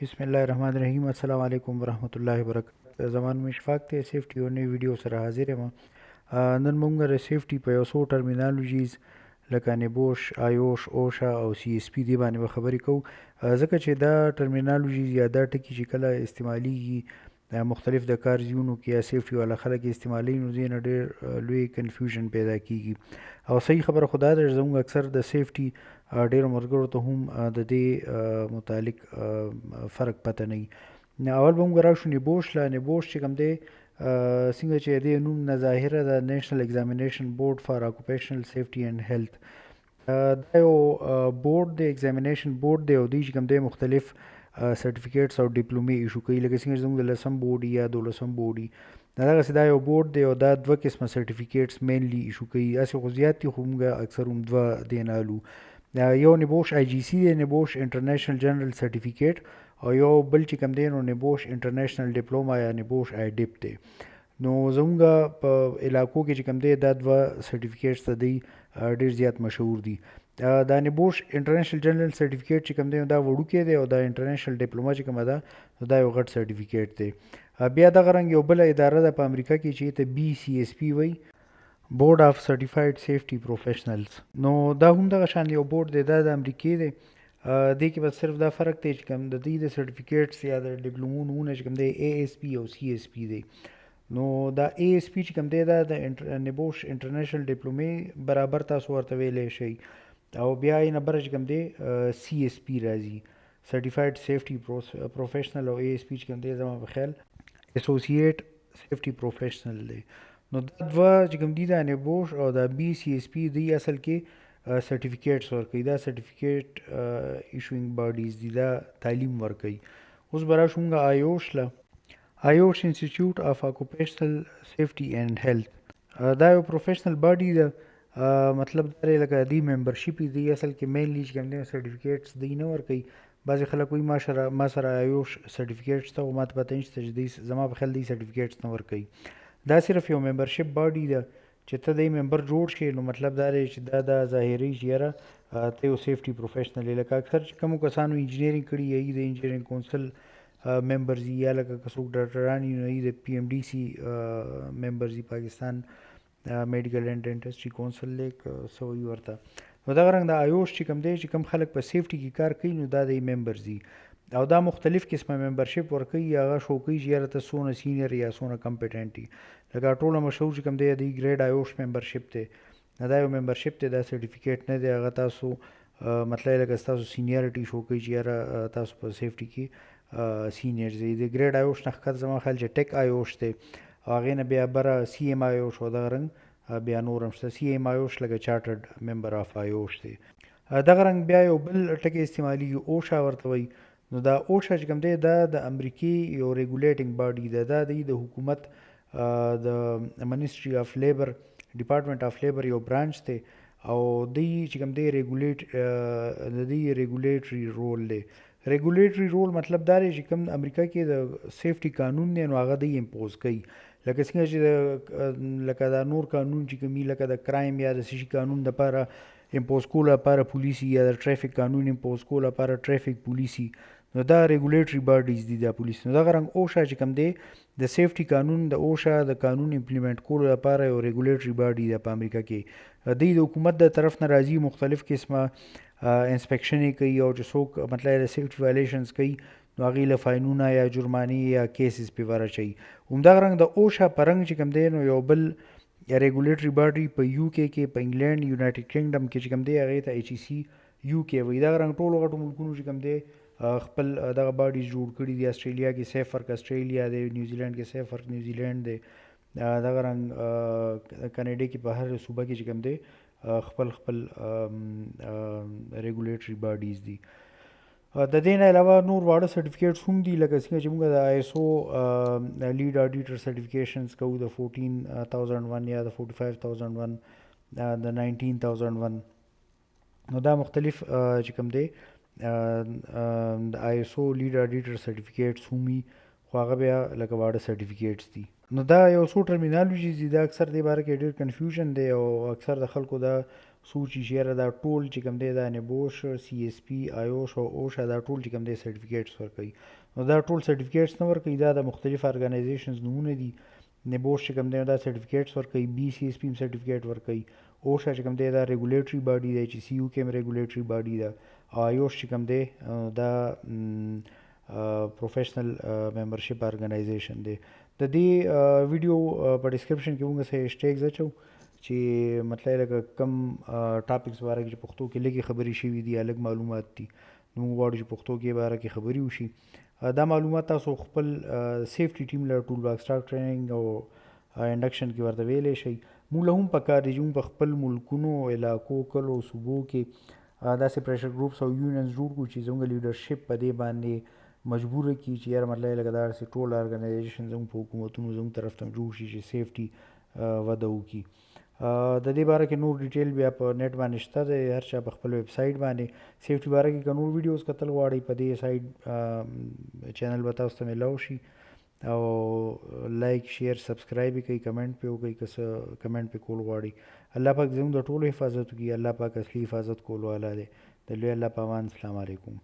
بسم الله الرحمن الرحیم. السلام علیکم ورحمت الله وبرکاته. زمان مشفاق ته سیفټي او نوی ویډیو سره حاضر یم. نن موږ د سیفټي په یو څو ټرمینالوجیز لکه نبوش، آیوش، اوشا او سی اس پی دی باندې به خبرې کوو، ځکه چې دا ټرمینالوجیز یا دا ټکي چې کله استعمالیږي مختلف د کار ځایونو کې یا سیفټي والا خلک استعمالوي، نو دې نه ډېر لوی کنفیوژن پیدا کیږي. او صحیح خبره خو دا ده چې زموږ اکثر د سیفټي ډېرو ملګرو ته هم د دې متعلق فرق پته نه وي. اول به موږ راشو نبوش له. نبوش چې کوم دی څنګه چې د دې نوم نه ظاهره د نیشنل ایگزامینیشن بورډ فار اکوپیشنل سیفټي اینډ هیلث، دا یو بورډ دی، ایگزامینیشن بورډ دی، او دوی چې کوم دی مختلف سرټیفیکیټس او ډیپلومې ایشو کوي، لکه څنګه چې زموږ د 10م بورډ یا 12م بورډ وي. دغسې دا یو بورډ دی او دا دوه قسمه سرټیفیکیټس مینلی ایشو کوي. هسې خو زیات دي خو موږ اکثر هم دوه دې نه الو. یو نبوش آی جی سی دی، نبوش انټرنیشنل جنرال سرټیفیکیټ، او یو بل چې کوم دی نو نبوش انټرنیشنل ډیپلوما یا نبوش آی ډیپ دی. نو زموږ په علاقو کې چې کوم دی دا دوه سرټیفیکیټس ته دی ډېر زیات مشهور دي. دا نبوش انټرنیشنل جنرال سرټیفیکیټ چې کوم دی دا وړوکی دی، او دا انټرنیشنل ډیپلوما چې کومه ده دا یو غټ سرټیفیکیټ دی. بیا دغه رنګ یو بله اداره ده په امریکا کې چې ته بی سی اس پی وایي، بورډ آف سرټیفاید سیفټي پروفیشنلز. نو دا هم دغه شان یو بورډ دی، دا د امریکې دی. دې کې بس صرف دا فرق دی چې کوم د دوی د سرټیفیکیټس یا د ډیپلومو نومونه چې کوم دی اے ایس پی او سی ایس پی دی. نو دا اے ایس پی چې کوم دی دا د نبوش انټرنیشنل ډیپلومې برابر تاسو ورته ویلی شئ، او بیا یې نه بره چې کوم دی سی ایس پی راځي، سرټیفاید سیفټي پروفیشنل، او اے ایس پی چې کوم دی زما په خیال اسوسییټ سیفټي پروفیشنل دی. نو دا دوه چې کوم دي دا نبوش او دا بی سی ایس پی دی اصل کې سرټیفیکیټس ورکوي، دا سرټیفیکیټ ایشوینګ باډیز دي، دا تعلیم ورکوي. اوس به راشو موږ آیوش له. آیوش انسټیټیوټ اف اکوپیشنل سیفټي اینډ هیلث، دا یو پروفیشنل باډي ده. مطلب دا دی لکه دی ممبرشپ دی اصل کې مینلی چې کوم دی سرټیفیکیټس دی نه ورکوي. بعضې خلک وایي ما سره آیوش سرټیفیکیټ شته، خو ما ته پته نشته چې دی زما په خیال دی سرټیفیکیټس نه ورکوي. دا صرف یو ممبرشپ باډي ده چې ته د ممبر جوړ شې، نو مطلب دا دی چې دا د ظاهري چې یاره ته یو سیفټي پروفیشنل یې. لکه اکثر چې کومو کسانو انجینیرینګ کړي یا د انجینیرینګ کونسل ممبرز یا لکه که څوک ډاکټران وي نو د پی ایم ډي سی ممبرز، پاکستان میډیکل اینډ ډینټسټري کونسل دی څه وایي ورته. نو دغه رنګ د آیوش چې کوم دی چې کوم خلک په سیفټي کې کار کوي نو دا د ممبرز دي، او دا مختلف قسمه ممبرشپ ورکوي. هغه شو کوي چې یاره ته څونه سینیر یا څونه کمپیټنټ یي. لکه ټوله مشهور چې کوم دی د ګریډ آیوش ممبرشپ دی، دا یو ممبرشپ دی، دا سرټیفیکیټ نه دی. هغه تاسو مطلب لکه ستاسو سینیریټي شو کوي چې یاره تاسو په سیفټي کې سینیر دی. د ګریډ آیوش نه ښکته زما خیال چې ټیک آیوش دی، هغې نه بیا بره سی ایم آیوش او دغه رنګ بیا نور هم شته. سی ایم آیوش لکه چارټرډ ممبر آف آیوش دی. دغه رنګ بیا یو بل ټکی استعمالیږي، اوشا ورته وایي. نو دا اوشا چې کوم دی دا د امریکې یو ریګولیټنګ باډي ده، دا د حکومت د منسټري آف لیبر، ډپارټمنټ آف لیبر یو برانچ دی، او دوی چې کوم دی د دوی ریګولیټري رول دی. ریګولیټري رول مطلب دا دی چې کوم امریکا کې د سیفټي قانون دی نو هغه دوی امپوز کوي. لکه څنګه چې لکه دا نور قانون چې کوم لکه د کرایم یا د سشي قانون دپاره امپوز کول لپاره پولیسي، یا د ټریفک قانون امپوز کول لپاره ټریفک پولیسي، نو دا ریګولیټري باډیز دي دا پولیس. نو دغه رنګ اوشا چې کوم دی د سیفټي قانون، د اوشا د قانون امپلیمنٹ کولو لپاره یو ریګولیټري باډي ده په امریکا کې. دوی د حکومت د طرف نه راځي، مختلف قسمه انسپیکشن یې کوي، او چې څوک مطلب د سیفټي وایلیشنز کوي نو هغې له فاینونه یا جرمانې یا کیسز پې ورچوي. همدغه رنګ د اوشا په رنګ چې کوم دی نو یو بل ریګولیټري باډي په یو کې په انګلینډ یونایټډ کینګډم کې چې کوم دی هغې ته ایچ ای سی یو کې وایي. دغه رنګ ټولو غټو ملکونو چې کوم دی خپل دغه باډیز جوړ کړي دي. اسټرالیا کې سیف ورک اسټرالیا دی، نیوزیلینډ کې سیف ورک نیوزیلینډ دی، دغه رنګ کاناډا کې په هر صوبه کې چې کوم دی خپل ریګولیټري باډیز دي. د دې نه علاوه نور واړه سرټیفیکیټس هم دي، لکه څنګه چې موږ د آی ایس او لیډ اډیټر سرټیفیکیشنز کوو، د 14001 یا د 45001 د 19001. نو دا مختلف چې کوم دی د آی ایس او لیډ اډیټر سرټیفیکیټس هم وي، خو هغه بیا لکه واړه سرټیفیکیټس دي. نو دا یو څو ټرمینالوجیز دي، دا اکثر دې باره کې ډېر کنفیوژن دی، او اکثر د خلکو دا سوچي چې یاره دا ټول چې کوم دی دا نبوش CSP آیوش او اوشا دا ټول چې کوم دی سرټیفیکیټس ورکوي. نو دا ټول سرټیفیکیټس نه ورکوي، دا د مختلف ارګنایزیشنز نومونه دي. نبوش چې کوم دی دا سرټیفیکیټس ورکوي، BCSP هم سرټیفیکیټ ورکوي، اوشا چې کوم دی دا ریګولیټري باډي دی چې CU کې هم ریګولیټري باډي ده، آیوش چې کوم دی دا پروفیشنل ممبرشپ ارګنایزیشن دی. د دې ویډیو په ډسکرپشن کې موږ سه هیشټیګز اچو چې مطلب لکه کم ټاپکس باره کې چې پښتو کې لږې خبرې شوي دي یا لږ معلومات دي، نو موږ غواړو چې پښتو کې باره کې خبرې وشي. دا معلومات تاسو خپل سیفټي ټیم له ټول باکس ټاک ټریننګ او انډکشن کې ورته ویلی شئ. موږ له هم پکار دي چې موږ په خپل ملکونو، علاقو، کلو، صوبو کې داسې پریشر ګروپس او یونینز جوړ کړو چې زموږ لیډرشپ په دې باندې مجبوره کړي چې یاره مطلب لکه داسې ټول ارګنایزیشن زموږ په حکومتونو زموږ طرف ته جوړ شي چې سیفټي وده وکړي. د دې باره کې نور ډیټیل بیا په نیټ باندې شته دی، هر چا په خپل ویب سایټ باندې. سیفټي باره کې که نور ویډیوز کتل غواړئ په دې سایټ چینل به تاسو ته میلاو شي، او لایک شیر سبسکرایب یې کوئ، کمنټ پې وکړئ که څه کمنټ پې کول غواړئ. الله پاک زموږ د ټولو حفاظت وکړي، الله پاک اصلي حفاظت کولو والا دی. د لوی الله په امان، السلام علیکم.